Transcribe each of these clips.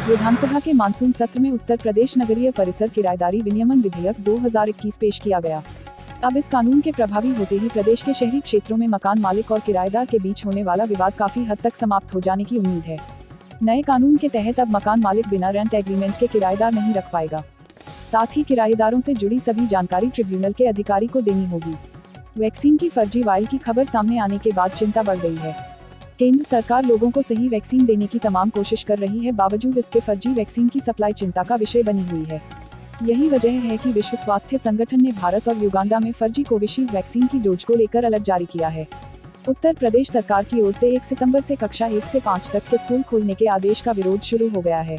विधानसभा के मानसून सत्र में उत्तर प्रदेश नगरीय परिसर किराएदारी विनियमन विधेयक 2021 पेश किया गया। अब इस कानून के प्रभावी होते ही प्रदेश के शहरी क्षेत्रों में मकान मालिक और किराएदार के बीच होने वाला विवाद काफी हद तक समाप्त हो जाने की उम्मीद है। नए कानून के तहत अब मकान मालिक बिना रेंट एग्रीमेंट के किराएदार नहीं रख पाएगा। साथ ही किराएदारों से जुड़ी सभी जानकारी ट्रिब्यूनल के अधिकारी को देनी होगी। वैक्सीन की फर्जी वायल की खबर सामने आने के बाद चिंता बढ़ गई है। केंद्र सरकार लोगों को सही वैक्सीन देने की तमाम कोशिश कर रही है, बावजूद इसके फर्जी वैक्सीन की सप्लाई चिंता का विषय बनी हुई है। यही वजह है कि विश्व स्वास्थ्य संगठन ने भारत और युगांडा में फर्जी कोविशील्ड वैक्सीन की डोज को लेकर अलर्ट जारी किया है। उत्तर प्रदेश सरकार की ओर से 1 सितंबर से कक्षा 1 से 5 तक के स्कूल खोलने के आदेश का विरोध शुरू हो गया है।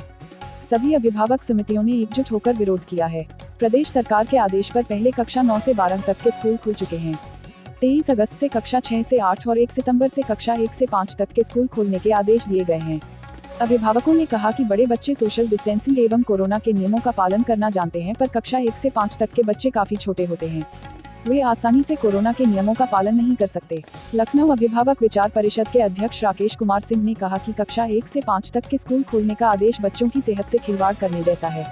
सभी अभिभावक समितियों ने एकजुट होकर विरोध किया है। प्रदेश सरकार के आदेश पर पहले कक्षा 9 से 12 तक के स्कूल खुल चुके हैं। 23 अगस्त से कक्षा 6 से 8 और 1 सितंबर से कक्षा 1 से 5 तक के स्कूल खोलने के आदेश दिए गए हैं। अभिभावकों ने कहा कि बड़े बच्चे सोशल डिस्टेंसिंग एवं कोरोना के नियमों का पालन करना जानते हैं, पर कक्षा 1 से 5 तक के बच्चे काफी छोटे होते हैं। वे आसानी से कोरोना के नियमों का पालन नहीं कर सकते। लखनऊ अभिभावक विचार परिषद के अध्यक्ष राकेश कुमार सिंह ने कहा कि कक्षा 1 से 5 तक के स्कूल खोलने का आदेश बच्चों की सेहत से खिलवाड़ करने जैसा है।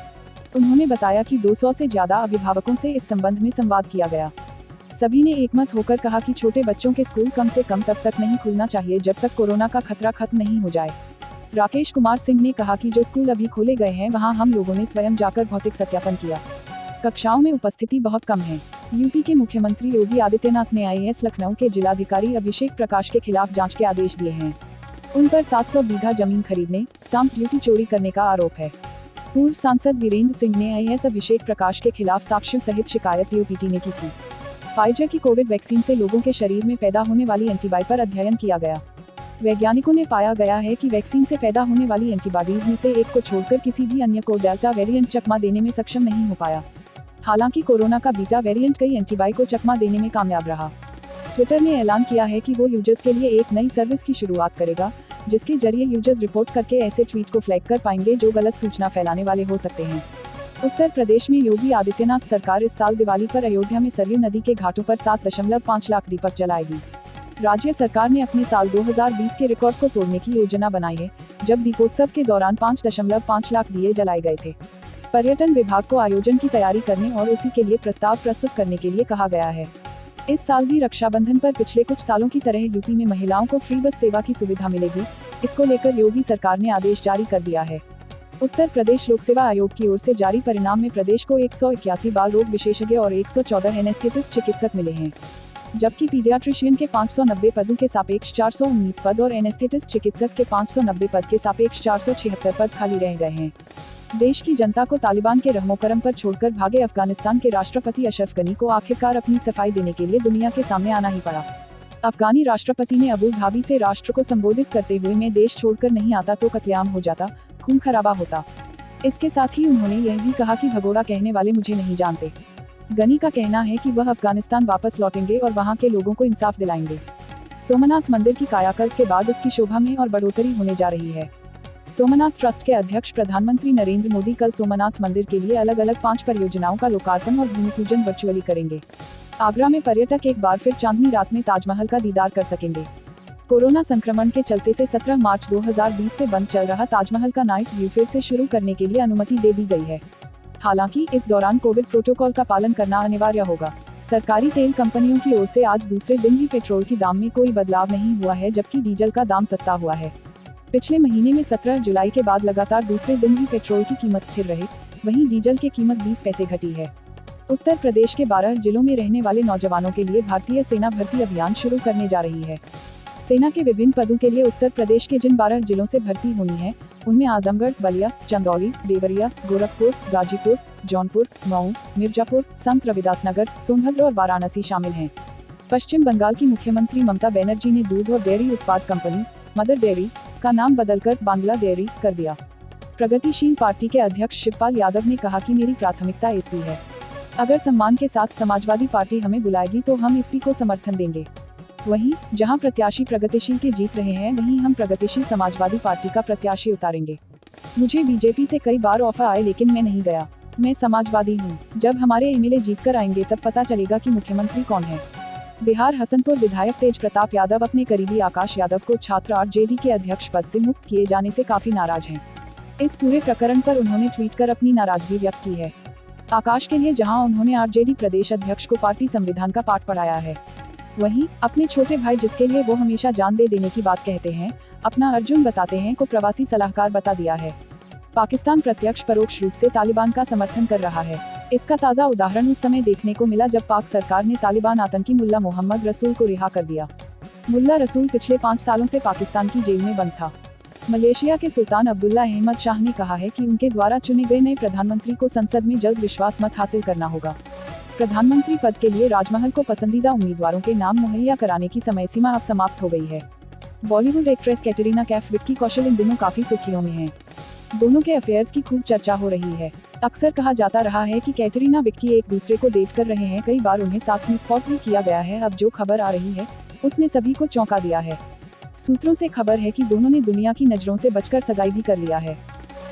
उन्होंने बताया कि 200 से ज्यादा अभिभावकों से इस संबंध में संवाद किया गया। सभी ने एकमत होकर कहा कि छोटे बच्चों के स्कूल कम से कम तब तक नहीं खुलना चाहिए जब तक कोरोना का खतरा खत्म नहीं हो जाए। राकेश कुमार सिंह ने कहा कि जो स्कूल अभी खोले गए हैं वहां हम लोगों ने स्वयं जाकर भौतिक सत्यापन किया। कक्षाओं में उपस्थिति बहुत कम है। यूपी के मुख्यमंत्री योगी आदित्यनाथ ने आईएएस लखनऊ के जिलाधिकारी अभिषेक प्रकाश के खिलाफ जांच के आदेश दिए हैं। उन पर 700 बीघा जमीन खरीदने, स्टाम्प ड्यूटी चोरी करने का आरोप है। पूर्व सांसद वीरेंद्र सिंह ने आईएएस अभिषेक प्रकाश के खिलाफ साक्ष्यों सहित शिकायत यूपीटी ने की थी। फाइजर की कोविड वैक्सीन से लोगों के शरीर में पैदा होने वाली एंटीबॉडी पर अध्ययन किया गया। वैज्ञानिकों ने पाया गया है कि वैक्सीन से पैदा होने वाली एंटीबॉडीज में से एक को छोड़कर किसी भी अन्य को डेल्टा वेरिएंट चकमा देने में सक्षम नहीं हो पाया। हालांकि कोरोना का बीटा वेरिएंट कई एंटीबॉडी को चकमा देने में कामयाब रहा। ट्विटर ने ऐलान किया है कि वो यूजर्स के लिए एक नई सर्विस की शुरुआत करेगा, जिसके जरिए यूजर्स रिपोर्ट करके ऐसे ट्वीट को फ्लैग कर पाएंगे जो गलत सूचना फैलाने वाले हो सकते हैं। उत्तर प्रदेश में योगी आदित्यनाथ सरकार इस साल दिवाली पर अयोध्या में सरयू नदी के घाटों पर 7.5 लाख दीपक जलाएगी। राज्य सरकार ने अपने साल 2020 के रिकॉर्ड को तोड़ने की योजना बनाई है, जब दीपोत्सव के दौरान 5.5 लाख दिए जलाए गए थे। पर्यटन विभाग को आयोजन की तैयारी करने और उसी के लिए प्रस्ताव प्रस्तुत करने के लिए कहा गया है। इस साल भी रक्षाबंधन पर पिछले कुछ सालों की तरह यूपी में महिलाओं को फ्री बस सेवा की सुविधा मिलेगी। इसको लेकर योगी सरकार ने आदेश जारी कर दिया है। उत्तर प्रदेश लोक सेवा आयोग की ओर से जारी परिणाम में प्रदेश को 181 बाल रोग विशेषज्ञ और 114 एनेस्थेटिस्ट चिकित्सक मिले हैं, जबकि पीडियाट्रिशियन के 590 पदों के सापेक्ष 419 पद और एनेस्थेटिस्ट चिकित्सक के 590 पद के सापेक्ष 476 पद खाली रह गए हैं। देश की जनता को तालिबान के रहमोकरम पर छोड़कर भागे अफगानिस्तान के राष्ट्रपति अशरफ गनी को आखिरकार अपनी सफाई देने के लिए दुनिया के सामने आना ही पड़ा। अफगानी राष्ट्रपति ने अबू धाबी से राष्ट्र को संबोधित करते हुए, मैं देश छोड़कर नहीं आता तो कत्लेआम हो जाता, खून खराबा होता। इसके साथ ही उन्होंने यह भी कहा कि भगोड़ा कहने वाले मुझे नहीं जानते। गनी का कहना है कि वह अफगानिस्तान वापस लौटेंगे और वहां के लोगों को इंसाफ दिलाएंगे। सोमनाथ मंदिर की कायाकल्प के बाद उसकी शोभा में और बढ़ोतरी होने जा रही है। सोमनाथ ट्रस्ट के अध्यक्ष प्रधानमंत्री नरेंद्र मोदी कल सोमनाथ मंदिर के लिए अलग अलग 5 परियोजनाओं का लोकार्पण और भूमि पूजन वर्चुअली करेंगे। आगरा में पर्यटक एक बार फिर चांदनी रात में ताजमहल का दीदार कर सकेंगे। कोरोना संक्रमण के चलते से 17 मार्च 2020 से बंद चल रहा ताजमहल का नाइट व्यू फिर से शुरू करने के लिए अनुमति दे दी गई है। हालांकि इस दौरान कोविड प्रोटोकॉल का पालन करना अनिवार्य होगा। सरकारी तेल कंपनियों की ओर से आज दूसरे दिन भी पेट्रोल की दाम में कोई बदलाव नहीं हुआ है, जबकि डीजल का दाम सस्ता हुआ है। पिछले महीने में 17 जुलाई के बाद लगातार दूसरे दिन भी पेट्रोल की कीमत स्थिर रही, वहीं डीजल की कीमत 20 पैसे घटी है। उत्तर प्रदेश के 12 जिलों में रहने वाले नौजवानों के लिए भारतीय सेना भर्ती अभियान शुरू करने जा रही है। सेना के विभिन्न पदों के लिए उत्तर प्रदेश के जिन 12 जिलों से भर्ती होनी है, उनमें आजमगढ़, बलिया, चंदौली, देवरिया, गोरखपुर, गाजीपुर, जौनपुर, मऊ, मिर्जापुर, संत रविदास नगर, सोनभद्र और वाराणसी शामिल हैं। पश्चिम बंगाल की मुख्यमंत्री ममता बनर्जी ने दूध और डेयरी उत्पाद कंपनी मदर डेयरी का नाम बदलकर बांग्ला डेयरी कर दिया। प्रगतिशील पार्टी के अध्यक्ष शिवपाल यादव ने कहा कि मेरी प्राथमिकता एसपी है। अगर सम्मान के साथ समाजवादी पार्टी हमें बुलाएगी तो हम एसपी को समर्थन देंगे। वहीं जहां प्रत्याशी प्रगतिशील के जीत रहे हैं, वहीं हम प्रगतिशील समाजवादी पार्टी का प्रत्याशी उतारेंगे। मुझे बीजेपी से कई बार ऑफर आए, लेकिन मैं नहीं गया। मैं समाजवादी हूँ। जब हमारे एमएलए जीतकर आएंगे तब पता चलेगा कि मुख्यमंत्री कौन है। बिहार हसनपुर विधायक तेज प्रताप यादव अपने करीबी आकाश यादव को छात्र आरजेडी के अध्यक्ष पद से मुक्त किए जाने से काफी नाराज हैं। इस पूरे प्रकरण पर उन्होंने ट्वीट कर अपनी नाराजगी व्यक्त की है। आकाश के लिए जहां उन्होंने आरजेडी प्रदेश अध्यक्ष को पार्टी संविधान का पाठ पढ़ाया है, वहीं अपने छोटे भाई जिसके लिए वो हमेशा जान दे देने की बात कहते हैं, अपना अर्जुन बताते हैं को प्रवासी सलाहकार बता दिया है। पाकिस्तान प्रत्यक्ष परोक्ष रूप से तालिबान का समर्थन कर रहा है। इसका ताज़ा उदाहरण उस समय देखने को मिला जब पाक सरकार ने तालिबान आतंकी मुल्ला मोहम्मद रसूल को रिहा कर दिया। मुल्ला रसूल पिछले 5 सालों से पाकिस्तान की जेल में बंद था। मलेशिया के सुल्तान अब्दुल्ला अहमद शाह ने कहा है कि उनके द्वारा चुने गए नए प्रधानमंत्री को संसद में जल्द विश्वास मत हासिल करना होगा। प्रधानमंत्री पद के लिए राजमहल को पसंदीदा उम्मीदवारों के नाम मुहैया कराने की समय सीमा अब समाप्त हो गई है। बॉलीवुड एक्ट्रेस कैटरीना कैफ विक्की कौशल इन दिनों काफी सुर्खियों में हैं। दोनों के अफेयर्स की खूब चर्चा हो रही है। अक्सर कहा जाता रहा है कि कैटरीना विक्की एक दूसरे को डेट कर रहे हैं, कई बार उन्हें साथ में स्पॉट भी किया गया है। अब जो खबर आ रही है उसने सभी को चौंका दिया है। सूत्रों से खबर है कि दोनों ने दुनिया की नजरों से बचकर सगाई भी कर लिया है।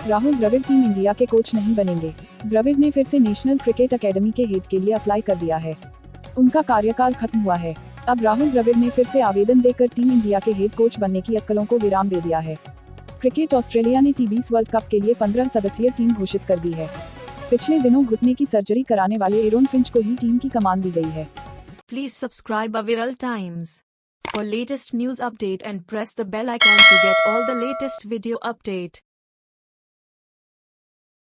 राहुल द्रविड़ टीम इंडिया के कोच नहीं बनेंगे। द्रविड़ ने फिर से नेशनल क्रिकेट अकेडमी के हेड के लिए अप्लाई कर दिया है। उनका कार्यकाल खत्म हुआ है। अब राहुल द्रविड़ ने फिर से आवेदन देकर टीम इंडिया के हेड कोच बनने की अक्कलों को विराम दे दिया है। क्रिकेट ऑस्ट्रेलिया ने T20 वर्ल्ड कप के लिए 15 सदस्यीय टीम घोषित कर दी है। पिछले दिनों घुटने की सर्जरी कराने वाले एरोन फिंच को ही टीम की कमान दी गई है। Please subscribe Aviral Times for latest news update and press the bell icon to get all the latest video update.